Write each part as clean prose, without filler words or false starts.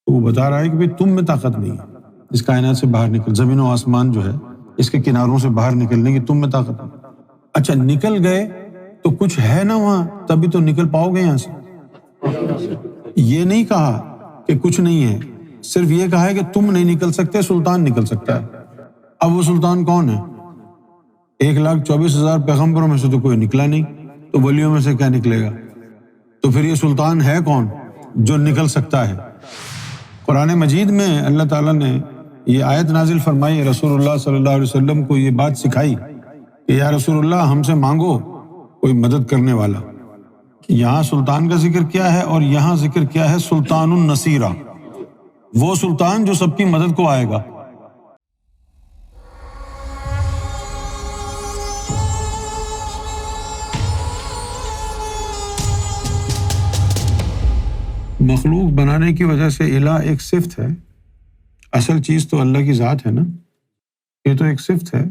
تو وہ بتا رہا ہے کہ بھئی تم میں طاقت نہیں ہے اس کائنات سے باہر نکل، زمین و آسمان جو ہے اس کے کناروں سے باہر نکلنے کی تم میں طاقت نہیں۔ اچھا نکل گئے تو کچھ ہے نا وہاں، تبھی تو نکل پاؤ گے یہاں سے۔ یہ نہیں کہا کہ کچھ نہیں ہے، صرف یہ کہا ہے کہ تم نہیں نکل سکتے، سلطان نکل سکتا ہے۔ اب وہ سلطان کون ہے؟ 1,24,000 پیغمبروں میں سے تو کوئی نکلا نہیں، تو ولیوں میں سے کیا نکلے گا؟ تو پھر یہ سلطان ہے کون جو نکل سکتا ہے؟ قرآن مجید میں اللہ تعالیٰ نے یہ آیت نازل فرمائی، رسول اللہ صلی اللہ علیہ وسلم کو یہ بات سکھائی کہ یا رسول اللہ ہم سے مانگو کوئی مدد کرنے والا۔ یہاں سلطان کا ذکر کیا ہے اور یہاں ذکر کیا ہے سلطان النصیرہ، وہ سلطان جو سب کی مدد کو آئے گا۔ مخلوق بنانے کی وجہ سے الہ ایک صفت ہے، اصل چیز تو اللہ کی ذات ہے نا، یہ تو ایک صفت ہے۔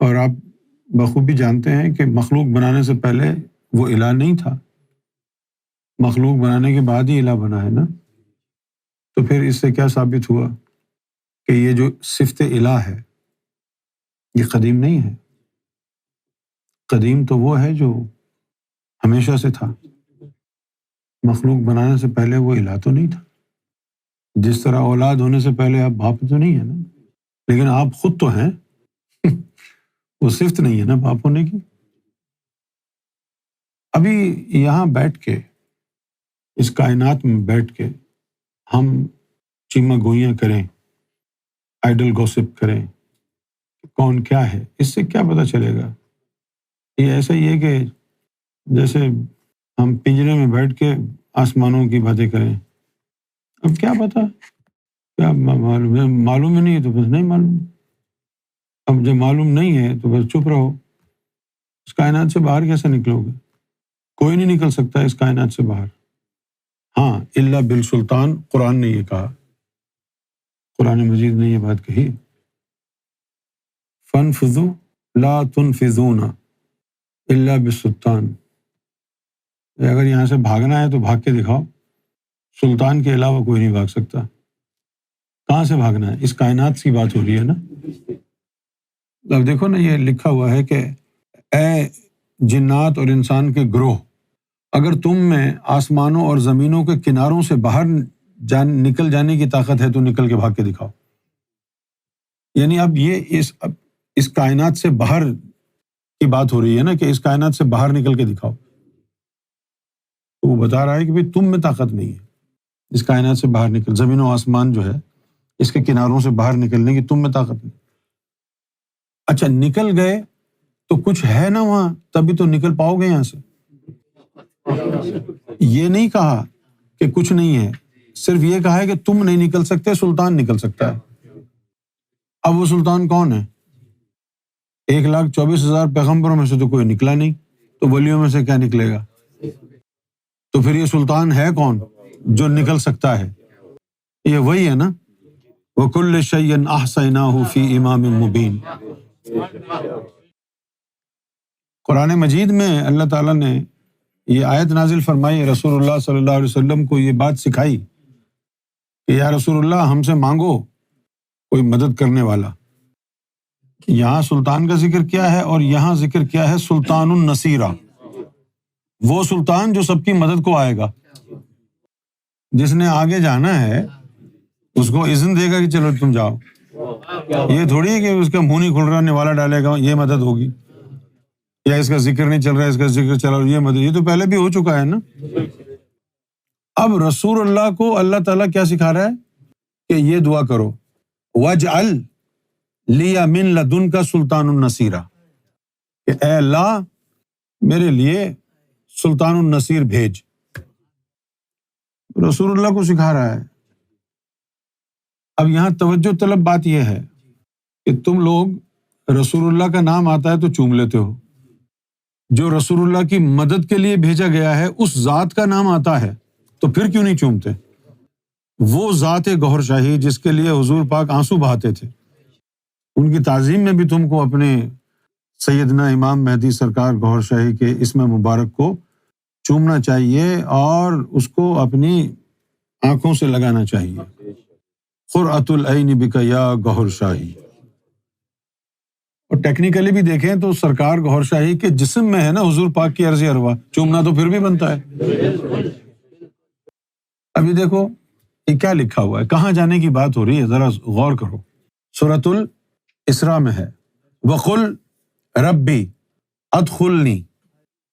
اور آپ بخوبی جانتے ہیں کہ مخلوق بنانے سے پہلے وہ الہ نہیں تھا، مخلوق بنانے کے بعد ہی الہ بنا ہے نا۔ تو پھر اس سے کیا ثابت ہوا کہ یہ جو صفت الہ ہے یہ قدیم نہیں ہے، قدیم تو وہ ہے جو ہمیشہ سے تھا، مخلوق بنانے سے پہلے وہ الہ تو نہیں تھا۔ جس طرح اولاد ہونے سے پہلے آپ باپ تو نہیں ہے نا، لیکن آپ خود تو ہیں، وہ صفت نہیں ہے نا باپ ہونے کی۔ ابھی یہاں بیٹھ کے اس کائنات میں بیٹھ کے ہم چیمہ گوئیاں کریں، آئیڈل گوسپ کریں، کون کیا ہے، اس سے کیا پتہ چلے گا؟ یہ ایسا ہی ہے کہ جیسے ہم پنجرے میں بیٹھ کے آسمانوں کی باتیں کریں، اب کیا پتہ، کیا معلوم ہے؟ معلوم ہی نہیں ہے تو بس نہیں معلوم، اب جب معلوم نہیں ہے تو بس چپ رہو۔ اس کائنات سے باہر کیسے نکلو گے؟ کوئی نہیں نکل سکتا اس کائنات سے باہر، ہاں الا بالسلطان، قرآن نے یہ کہا، قرآن مجید نے یہ بات کہی، فانفذوا لا تنفذون الا بالسلطان، اگر یہاں سے بھاگنا ہے تو بھاگ کے دکھاؤ، سلطان کے علاوہ کوئی نہیں بھاگ سکتا۔ کہاں سے بھاگنا ہے؟ اس کائنات کی بات ہو رہی ہے نا۔ اب دیکھو نا، یہ لکھا ہوا ہے کہ اے جنات اور انسان کے گروہ، اگر تم میں آسمانوں اور زمینوں کے کناروں سے باہر نکل جانے کی طاقت ہے تو نکل کے بھاگ کے دکھاؤ۔ یعنی اب یہ اس کائنات سے باہر کی بات ہو رہی ہے نا، کہ اس کائنات سے باہر نکل کے دکھاؤ۔ تو وہ بتا رہا ہے کہ بھئی تم میں طاقت نہیں ہے اس کائنات سے باہر نکل، زمین و آسمان جو ہے اس کے کناروں سے باہر نکلنے کی تم میں طاقت نہیں۔ اچھا نکل گئے تو کچھ ہے نا وہاں، تبھی تو نکل پاؤ گے یہاں سے۔ یہ نہیں کہا کہ کچھ نہیں ہے، صرف یہ کہا ہے کہ تم نہیں نکل سکتے، سلطان نکل سکتا ہے۔ اب وہ سلطان کون ہے؟ 1,24,000 پیغمبروں میں سے تو کوئی نکلا نہیں، تو ولیوں میں سے کیا نکلے گا؟ تو پھر یہ سلطان ہے کون جو نکل سکتا ہے؟ یہ وہی ہے نا، وَكُلَّ شَيْءٍ أَحْصَيْنَاهُ فِي إِمَامٍ مُبِينٍ۔ قرآن مجید میں اللہ تعالیٰ نے یہ آیت نازل فرمائی، رسول اللہ صلی اللہ علیہ وسلم کو یہ بات سکھائی کہ یا رسول اللہ ہم سے مانگو کوئی مدد کرنے والا۔ یہاں سلطان کا ذکر کیا ہے اور یہاں ذکر کیا ہے سلطان النصیرہ، وہ سلطان جو سب کی مدد کو آئے گا۔ جس نے آگے جانا ہے اس کو اذن دے گا کہ چلو تم جاؤ، یہ تھوڑی ہے کہ اس کا منہ نہیں کھل رہا نوالا ڈالے گا یہ مدد ہوگی، یا اس کا ذکر نہیں چل رہا اس کا ذکر چل رہا یہ مدد، یہ تو پہلے بھی ہو چکا ہے نا۔ اب رسول اللہ کو اللہ تعالیٰ کیا سکھا رہا ہے کہ یہ دعا کرو، وَاجْعَلْ لِیَ مِن لَدُنْکَ سُلْطَانٌ نَصِیرًا، کہ اے اللہ میرے لیے سلطان النصیر بھیج۔ رسول اللہ کو سکھا رہا ہے۔ اب یہاں توجہ طلب بات یہ ہے کہ تم لوگ رسول اللہ کا نام آتا ہے تو چوم لیتے ہو، جو رسول اللہ کی مدد کے لیے بھیجا گیا ہے اس ذات کا نام آتا ہے تو پھر کیوں نہیں چومتے؟ وہ ذات گوہر شاہی جس کے لیے حضور پاک آنسو بہاتے تھے، ان کی تعظیم میں بھی تم کو اپنے سیدنا امام مہدی سرکار گوہر شاہی کے اسم مبارک کو چومنا چاہیے اور اس کو اپنی آنکھوں سے لگانا چاہیے. قرۃ العین بک یا گوہر شاہی. اور ٹیکنیکلی بھی دیکھیں تو سرکار گوہر شاہی کے جسم میں ہے نا حضور پاک کی عرض ارواح، چومنا تو پھر بھی بنتا ہے. ابھی دیکھو یہ کیا لکھا ہوا ہے، کہاں جانے کی بات ہو رہی ہے، ذرا غور کرو. سورۃ الاسراء میں ہے وقل ربی ادخلنی.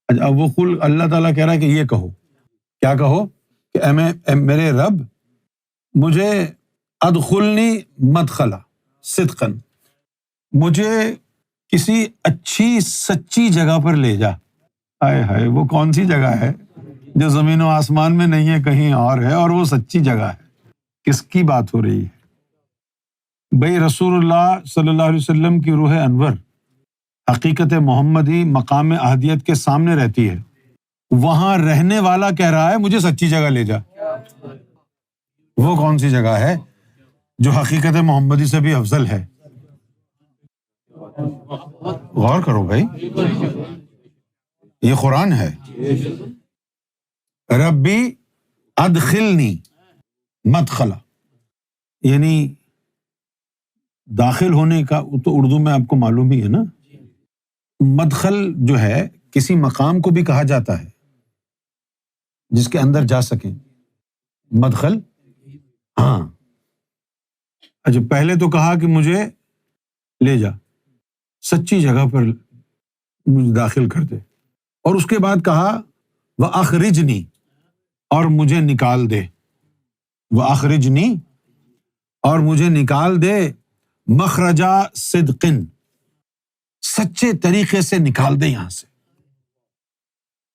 اب وقل اللہ تعالیٰ کہہ رہا ہے کہ یہ کہو، کیا کہو کہ اے میرے رب مجھے ادخلنی مدخلا صدقاً، مجھے کسی اچھی سچی جگہ پر لے جا. ہائے ہائے، وہ کون سی جگہ ہے جو زمین و آسمان میں نہیں ہے، کہیں اور ہے، اور وہ سچی جگہ ہے. کس کی بات ہو رہی ہے بھئی؟ رسول اللہ صلی اللہ علیہ وسلم کی روح انور حقیقت محمدی مقام احدیت کے سامنے رہتی ہے، وہاں رہنے والا کہہ رہا ہے مجھے سچی جگہ لے جا. وہ کون سی جگہ ہے جو حقیقت محمدی سے بھی افضل ہے؟ غور کرو بھائی، یہ قرآن ہے. ربی ادخلنی مدخلا، یعنی داخل ہونے کا تو اردو میں آپ کو معلوم ہی ہے نا. مدخل جو ہے کسی مقام کو بھی کہا جاتا ہے جس کے اندر جا سکیں. مدخل، ہاں. اچھا، پہلے تو کہا کہ مجھے لے جا سچی جگہ پر، مجھے داخل کر دے، اور اس کے بعد کہا وَأَخْرِجْنِی، اور مجھے نکال دے. وَأَخْرِجْنِی، اور مجھے نکال دے مخرجا صدقن، سچے طریقے سے نکال دے یہاں سے.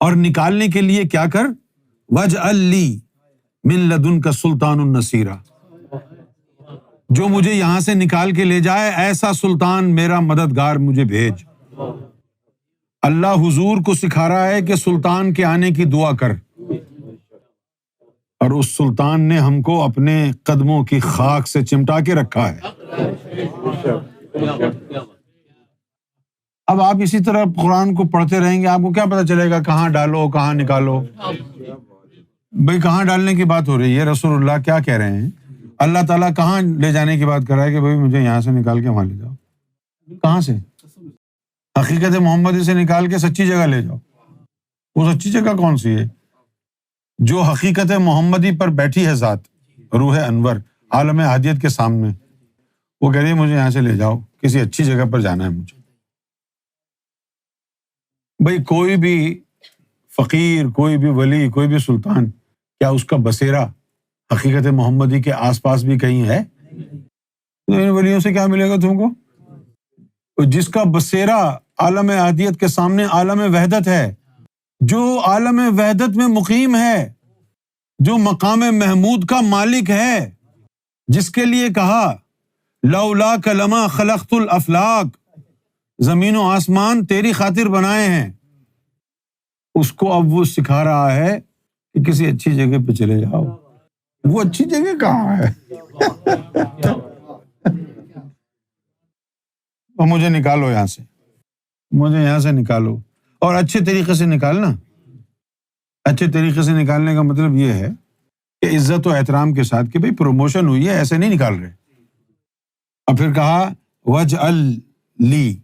اور نکالنے کے لیے کیا کر، وَاجْعَلْ لِی مِن لَدُنْکَ سُلْطَانٌ نَصِیرًا، جو مجھے یہاں سے نکال کے لے جائے ایسا سلطان میرا مددگار مجھے بھیج. اللہ حضور کو سکھا رہا ہے کہ سلطان کے آنے کی دعا کر، اور اس سلطان نے ہم کو اپنے قدموں کی خاک سے چمٹا کے رکھا ہے. اب آپ اسی طرح قرآن کو پڑھتے رہیں گے، آپ کو کیا پتہ چلے گا کہاں ڈالو کہاں نکالو. بھئی کہاں ڈالنے کی بات ہو رہی ہے، رسول اللہ کیا کہہ رہے ہیں، اللہ تعالیٰ کہاں لے جانے کی بات کر رہا ہے کہ بھئی مجھے یہاں سے نکال کے وہاں لے جاؤ. کہاں سے؟ حقیقت محمدی سے نکال کے سچی جگہ لے جاؤ. وہ سچی جگہ کون سی ہے؟ جو حقیقت محمدی پر بیٹھی ہے ذات روح انور عالم احدیت کے سامنے، وہ کہہ رہی ہے مجھے یہاں سے لے جاؤ، کسی اچھی جگہ پر جانا ہے مجھے. بھئی کوئی بھی فقیر، کوئی بھی ولی، کوئی بھی سلطان، کیا اس کا بسیرا حقیقت محمدی کے آس پاس بھی کہیں ہے؟ تو ان ولیوں سے کیا ملے گا تم کو؟ جس کا بسیرا عالم احدیت کے سامنے عالم وحدت ہے، جو عالم وحدت میں مقیم ہے، جو مقام محمود کا مالک ہے، جس کے لیے کہا لولاک لما خلقت الافلاک، زمین و آسمان تیری خاطر بنائے ہیں، اس کو اب وہ سکھا رہا ہے کہ کسی اچھی جگہ پہ چلے جاؤ. وہ اچھی جگہ کہاں ہے؟ اور مجھے نکالو یہاں سے، مجھے یہاں سے نکالو، اور اچھے طریقے سے نکالنا. اچھے طریقے سے نکالنے کا مطلب یہ ہے کہ عزت و احترام کے ساتھ کہ بھئی پروموشن ہوئی ہے، ایسے نہیں نکال رہے. اور پھر کہا وَاجْعَلْ لِی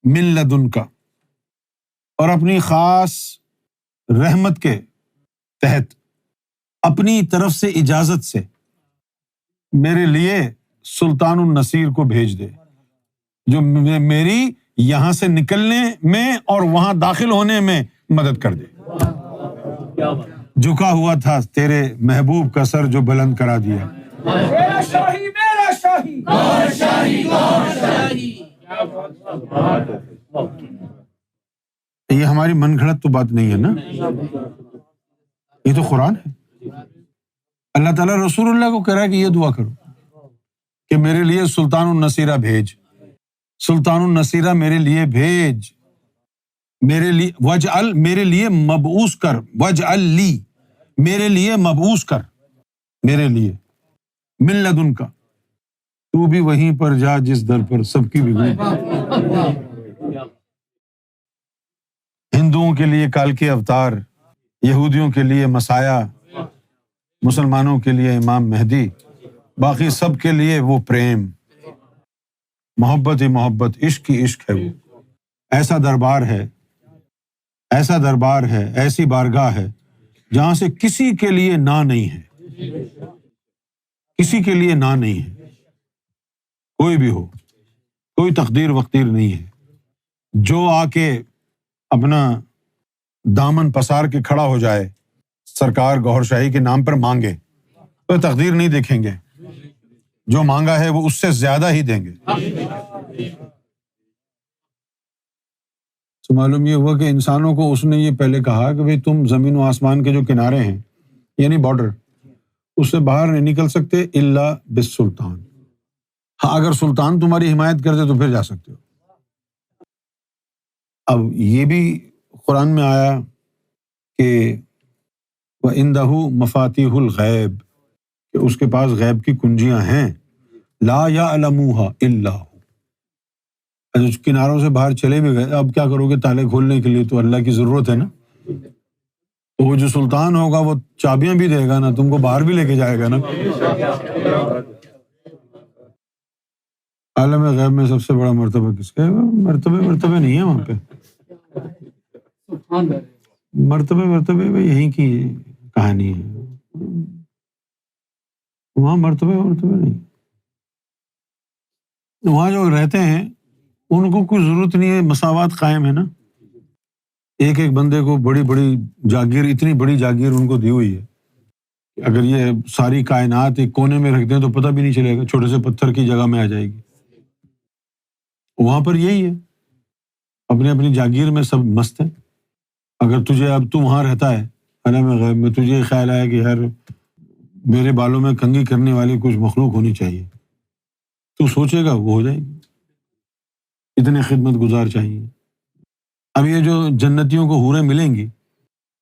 مِن لَدُنْکَ، اور اپنی خاص رحمت کے تحت اپنی طرف سے اجازت سے میرے لیے سلطان النصیر کو بھیج دے، جو میری یہاں سے نکلنے میں اور وہاں داخل ہونے میں مدد کر دے. جھکا ہوا تھا تیرے محبوب کا سر جو بلند کرا دیا. میرا شاہی، میرا شاہی، گوہر شاہی، گوہر شاہی. یہ ہماری من گھڑت تو بات نہیں ہے نا، یہ تو قرآن ہے. اللہ تعالیٰ رسول اللہ کو کہہ رہا ہے کہ یہ دعا کرو کہ میرے لیے سلطان النصیرہ بھیج، سلطان النصیرہ میرے لیے بھیج، میرے لیے وجعل، میرے لیے مبعوث کر، وجعل لی، میرے لیے مبعوث کر، میرے لیے من لدن کا، تو بھی وہیں پر جا جس در پر سب کی بھی. ہندوؤں کے لیے کال کے اوتار، یہودیوں کے لیے مسایا، مسلمانوں کے لیے امام مہدی، باقی سب کے لیے وہ پریم، محبت ہی محبت، عشق ہی عشق ہے۔ وہ ایسا دربار ہے، ایسا دربار ہے، ایسی بارگاہ ہے جہاں سے کسی کے لیے نہ نہیں ہے، کسی کے لیے نہ نہیں ہے، کوئی بھی ہو، کوئی تقدیر وقدیر نہیں ہے۔ جو آ کے اپنا دامن پسار کے کھڑا ہو جائے سرکار گوہر شاہی کے نام پر مانگے تو تقدیر نہیں دیکھیں گے، جو مانگا ہے وہ اس سے زیادہ ہی دیں گے۔ تو معلوم یہ ہوا کہ انسانوں کو اس نے یہ پہلے کہا کہ بھئی تم زمین و آسمان کے جو کنارے ہیں یعنی بارڈر، اس سے باہر نہیں نکل سکتے الا بالسلطان۔ ہاں اگر سلطان تمہاری حمایت کر دے تو پھر جا سکتے ہو۔ اب یہ بھی قرآن میں آیا کہ وَعِندَهُ مَفَاتِيحُ الْغَيْبِ، کہ اس کے پاس غیب کی کنجیاں ہیں، لا يَعْلَمُوهَا إِلَّا هُوَ۔ کناروں سے باہر چلے بھی گئے، اب کیا کرو گے؟ تالے کھولنے کے لیے تو اللہ کی ضرورت ہے نا۔ تو وہ جو سلطان ہوگا وہ چابیاں بھی دے گا نا، تم کو باہر بھی لے کے جائے گا نا۔ عالم غیب میں سب سے بڑا مرتبہ کس کا ہے؟ مرتبے نہیں ہے وہاں پہ، مرتبے یہیں کی کہانی ہے، وہاں مرتبے نہیں۔ وہاں جو رہتے ہیں ان کو کوئی ضرورت نہیں ہے، مساوات قائم ہے نا۔ ایک ایک بندے کو بڑی بڑی جاگیر، اتنی بڑی جاگیر ان کو دی ہوئی ہے، اگر یہ ساری کائنات ایک کونے میں رکھ دیں تو پتہ بھی نہیں چلے گا، چھوٹے سے پتھر کی جگہ میں آ جائے گی۔ وہاں پر یہی ہے، اپنی اپنی جاگیر میں سب مست ہیں۔ اگر تجھے اب تو وہاں رہتا ہے عالم غیب میں، تجھے یہ خیال آیا کہ یار میرے بالوں میں کنگھی کرنے والی کچھ مخلوق ہونی چاہیے، تو سوچے گا وہ ہو جائے گی۔ اتنے خدمت گزار چاہیے۔ اب یہ جو جنتیوں کو حوریں ملیں گی،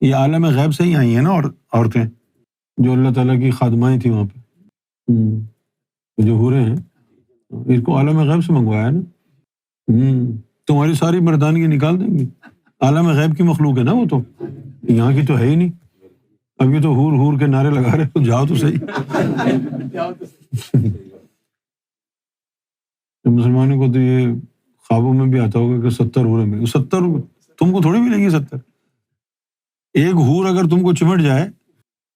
یہ عالم غیب سے ہی آئی ہیں نا، اور عورتیں جو اللہ تعالیٰ کی خادمائیں تھیں وہاں پہ، جو حوریں ہیں ان کو عالم غیب سے منگوایا ہے نا۔ تمہاری ساری مردانگی نکال دیں گی، عالم غیب کی مخلوق ہے نا وہ، تو یہاں کی تو ہے ہی نہیں۔ اب یہ تو ہور کے نعرے لگا رہے، تو جاؤ تو صحیح۔ مسلمانوں کو تو یہ خوابوں میں بھی آتا ہوگا کہ 70 حوریں ملیں گی، 70 تم کو تھوڑی ملیں گی 70۔ ایک حور اگر تم کو چمٹ جائے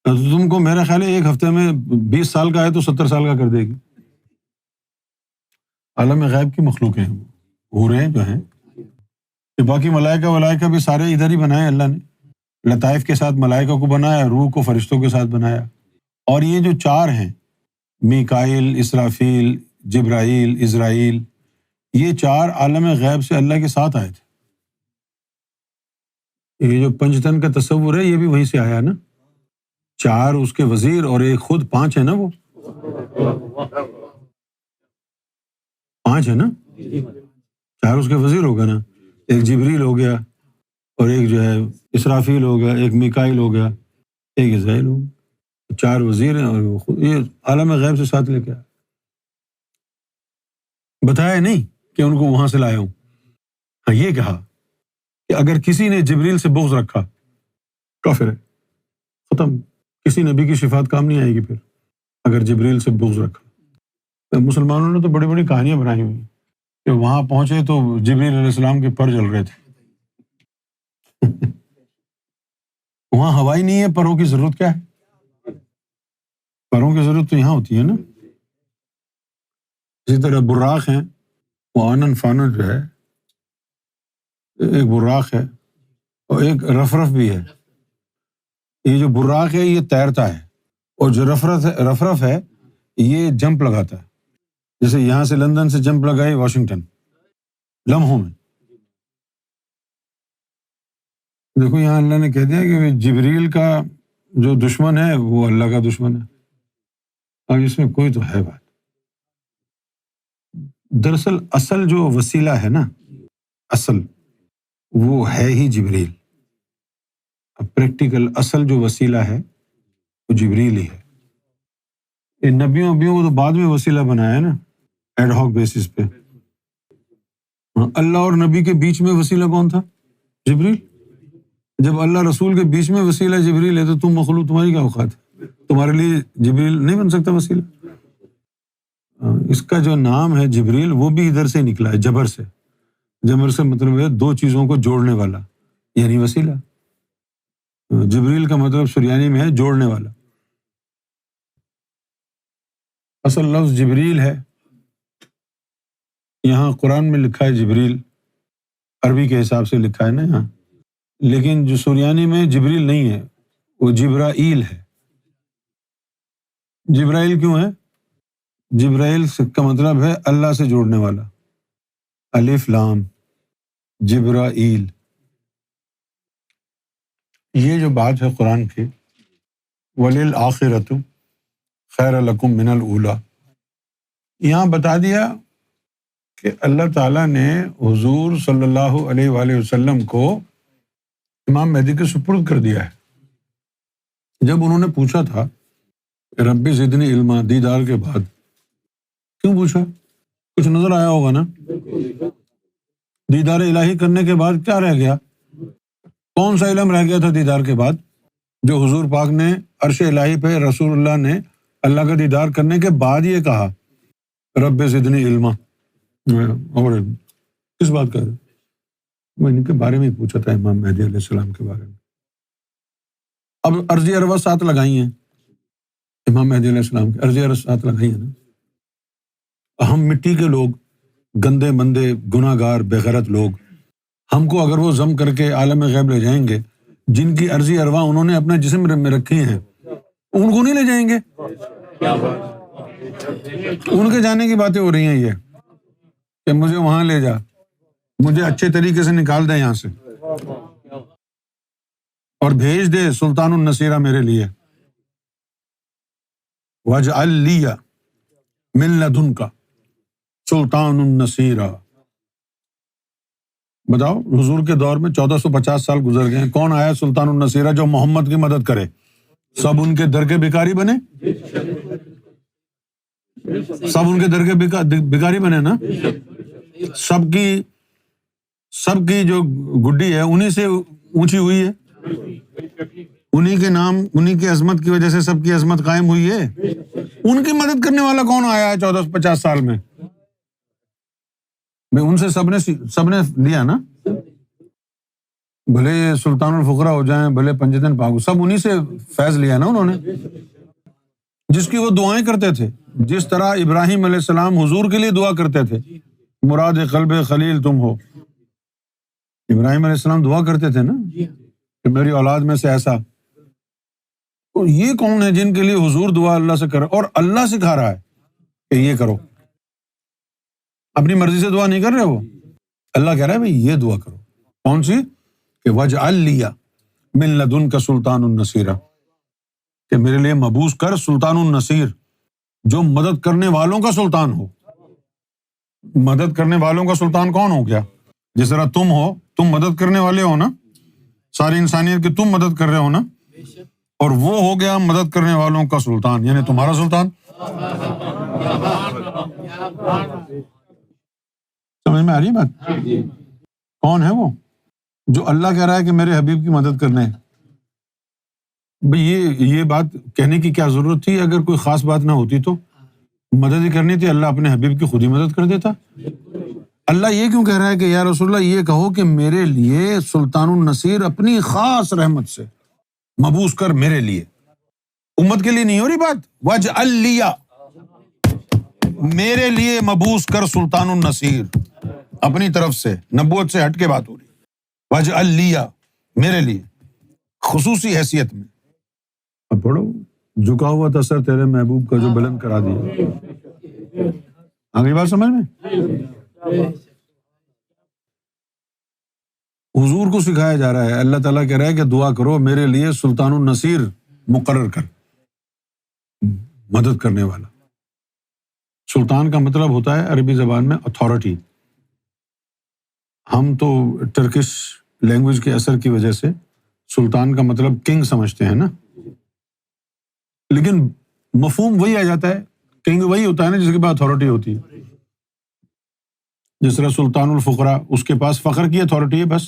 تو تم کو میرا خیال ہے ایک ہفتے میں 20 سال کا ہے تو 70 سال کا کر دے گی۔ عالم غیب کی مخلوق ہیں حوریں جو ہیں، کہ باقی ملائکہ بھی سارے ادھر ہی بنائے اللہ نے، لطائف کے ساتھ ملائکہ کو بنایا، روح کو فرشتوں کے ساتھ بنایا۔ اور یہ جو 4 ہیں، میکائیل، اسرافیل، جبرائیل، عزرائیل، یہ 4 عالم غیب سے اللہ کے ساتھ آئے تھے۔ یہ جو پنجتن کا تصور ہے یہ بھی وہیں سے آیا نا، 4 اس کے وزیر اور ایک خود، 5 ہے نا، وہ 5 ہے نا، 4 اس کے وزیر ہو گیا نا، ایک جبریل ہو گیا، اور ایک جو ہے اسرافیل ہو گیا، ایک میکائیل ہو گیا، ایک عزرائیل ہو گیا، 4 وزیر ہیں، اور وہ خود یہ عالم غیب سے ساتھ لے کے آیا۔ بتایا نہیں کہ ان کو وہاں سے لایا ہوں، ہاں یہ کہا کہ اگر کسی نے جبریل سے بغض رکھا کافر ہے، ختم، کسی نبی کی شفاعت کام نہیں آئے گی پھر اگر جبریل سے بغض رکھا۔ مسلمانوں نے تو بڑی بڑی کہانیاں بنائی ہوئی ہیں کہ وہاں پہنچے تو جبریل علیہ السلام کے پر جل رہے تھے۔ وہاں ہوائی نہیں ہے، پروں کی ضرورت کیا ہے؟ پروں کی ضرورت تو یہاں ہوتی ہے نا۔ اسی طرح براق ہیں، وہ آنن فانن جو ہے، ایک براق ہے اور ایک رفرف بھی ہے۔ یہ جو براق ہے یہ تیرتا ہے، اور جو رفرف ہے یہ جمپ لگاتا ہے، جیسے یہاں سے لندن سے جمپ لگائی واشنگٹن لمحوں میں۔ دیکھو یہاں اللہ نے کہہ دیا کہ جبریل کا جو دشمن ہے وہ اللہ کا دشمن ہے۔ اب اس میں کوئی تو ہے بات، دراصل اصل جو وسیلہ ہے نا، اصل وہ ہے ہی جبریل۔ اب پریکٹیکل اصل جو وسیلہ ہے وہ جبریل ہی ہے۔ ان نبیوں کو تو بعد میں وسیلہ بنایا ہے نا، ایڈ ہاک بیسس پہ۔ اللہ اور نبی کے بیچ میں وسیلہ کون تھا؟ جبریل۔ جب اللہ رسول کے بیچ میں وسیلہ جبریل ہے تو تم مخلوق، تمہاری کیا اوقات ہے؟ تمہارے لیے جبریل نہیں بن سکتا وسیلہ؟ اس کا جو نام ہے جبریل وہ بھی ادھر سے نکلا ہے، جبر سے۔ جبر سے مطلب ہے دو چیزوں کو جوڑنے والا، یعنی وسیلہ۔ جبریل کا مطلب سریانی میں ہے جوڑنے والا۔ اصل لفظ جبریل ہے، یہاں قرآن میں لکھا ہے جبریل، عربی کے حساب سے لکھا ہے نا یہاں، لیکن جو سریانی میں جبریل نہیں ہے، وہ جبرائیل ہے۔ جبرائیل کیوں ہے؟ جبرائیل کا مطلب ہے اللہ سے جوڑنے والا، الف لام جبرائیل۔ یہ جو بات ہے قرآن کی، وَلِلْآخِرَةُ خَيْرٌ لَكُم مِّنَ الْأُولَىٰ، یہاں بتا دیا کہ اللہ تعالیٰ نے حضور صلی اللہ علیہ وآلہ وسلم کو امام مہدی کے سپرد کر دیا ہے۔ جب انہوں نے پوچھا تھا رب زدنی علما، دیدار کے بعد کیوں پوچھا؟ کچھ نظر آیا ہوگا نا؟ دیدار الہی کرنے کے بعد کیا رہ گیا؟ کون سا علم رہ گیا تھا دیدار کے بعد؟ جو حضور پاک نے عرش الہی پہ رسول اللہ نے اللہ کا دیدار کرنے کے بعد یہ کہا رب زدنی علما۔ اور کس بات کا؟ وہ ان کے بارے میں پوچھا تھا، امام مہدی علیہ السلام کے بارے میں۔ اب عرضی عربہ 7 لگائی ہیں امام مہدی علیہ السلام کی، عرضی عربہ 7 لگائی ہیں نا۔ ہم مٹی کے لوگ، گندے مندے گناہ گار بے غیرت لوگ، ہم کو اگر وہ ضم کر کے عالم غیب لے جائیں گے، جن کی عرضی ارواح انہوں نے اپنے جسم میں رکھی ہیں، ان کو نہیں لے جائیں گے؟ ان کے جانے کی باتیں ہو رہی ہیں یہ کہ مجھے وہاں لے جا، مجھے اچھے طریقے سے نکال دے یہاں سے اور بھیج دے سلطان النصیرہ میرے لیے۔ وَاجْعَلْ لِيَ مِن لَدُنْكَ سلطان النصیرہ۔ بتاؤ، حضور کے دور میں 1450 سال گزر گئے، کون آیا سلطان النصیرہ جو محمد کی مدد کرے؟ سب ان کے در کے بھکاری بنے؟ سب ان کے در کے بھکاری بنے نا؟ سب کی جو گڈی ہے انہی سے اونچی ہوئی ہے، انہی کے نام، انہی کی عظمت کی وجہ سے سب کی عظمت قائم ہوئی ہے۔ ان کی مدد کرنے والا کون آیا ہے 1450 سال میں؟ ان سے سب نے لیا نا، بھلے سلطان الفقراء ہو جائیں، بھلے پنجتن پاک، سب انہی سے فیض لیا نا انہوں نے، جس کی وہ دعائیں کرتے تھے۔ جس طرح ابراہیم علیہ السلام حضور کے لیے دعا کرتے تھے، مراد قلب خلیل تم ہو، ابراہیم علیہ السلام دعا کرتے تھے نا کہ میری اولاد میں سے ایسا۔ تو یہ کون ہے جن کے لیے حضور دعا اللہ سے کر، اور اللہ سکھا رہا ہے کہ یہ کرو؟ اپنی مرضی سے دعا نہیں کر رہے، وہ اللہ کہہ رہا ہے بھائی یہ دعا کرو۔ کون سی؟ کہ وَاجْعَلْ لِيَ مِن لَدُنْكَ سُلْطَانٌ نَصِيرًا، کہ میرے لیے مبعوث کر سلطان النصیر، جو مدد کرنے والوں کا سلطان ہو۔ مدد کرنے والوں کا سلطان کون ہو گیا؟ جس طرح تم ہو، تم مدد کرنے والے ہو نا، ساری انسانیت کی تم مدد کر رہے ہو نا، اور وہ ہو گیا مدد کرنے والوں کا سلطان، یعنی تمہارا سلطان۔ سمجھ میں آ رہی ہے بات؟ کون ہے وہ جو اللہ کہہ رہا ہے کہ میرے حبیب کی مدد کرنے؟ بھئی یہ بات کہنے کی کیا ضرورت تھی؟ اگر کوئی خاص بات نہ ہوتی تو مدد ہی کرنی تھی، اللہ اپنے حبیب کی خود ہی مدد کر دیتا۔ اللہ یہ کیوں کہہ رہا ہے کہ یا رسول اللہ یہ کہو کہ میرے لیے سلطان النصیر اپنی خاص رحمت سے مبعوث کر میرے لیے، امت کے لیے نہیں ہو رہی بات۔ وَاجْعَلْ لِيَ، میرے لیے مبعوث کر سلطان النصیر، اپنی طرف سے، نبوت سے ہٹ کے بات ہو رہی۔ وَاجْعَلْ لِيَ، میرے لیے خصوصی حیثیت میں۔ اب پڑھو، جھکا ہوا تھا سر تیرے محبوب کا جو بلند کرا دیا۔ آگے بات سمجھ میں؟ حضور کو سکھایا جا رہا ہے، اللہ تعالیٰ کہہ رہا ہے کہ دعا کرو میرے لیے سلطان النصیر مقرر کر، مدد کرنے والا۔ سلطان کا مطلب ہوتا ہے عربی زبان میں اتھارٹی۔ ہم تو ٹرکش لینگویج کے اثر کی وجہ سے سلطان کا مطلب کنگ سمجھتے ہیں نا، لیکن مفہوم وہی آ جاتا ہے، کنگ وہی ہوتا ہے نا جس کے پاس اتھارٹی ہوتی ہے۔ جس طرح سلطان الفقراء، اس کے پاس فقر کی اتھارٹی ہے بس۔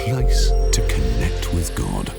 place to connect with God.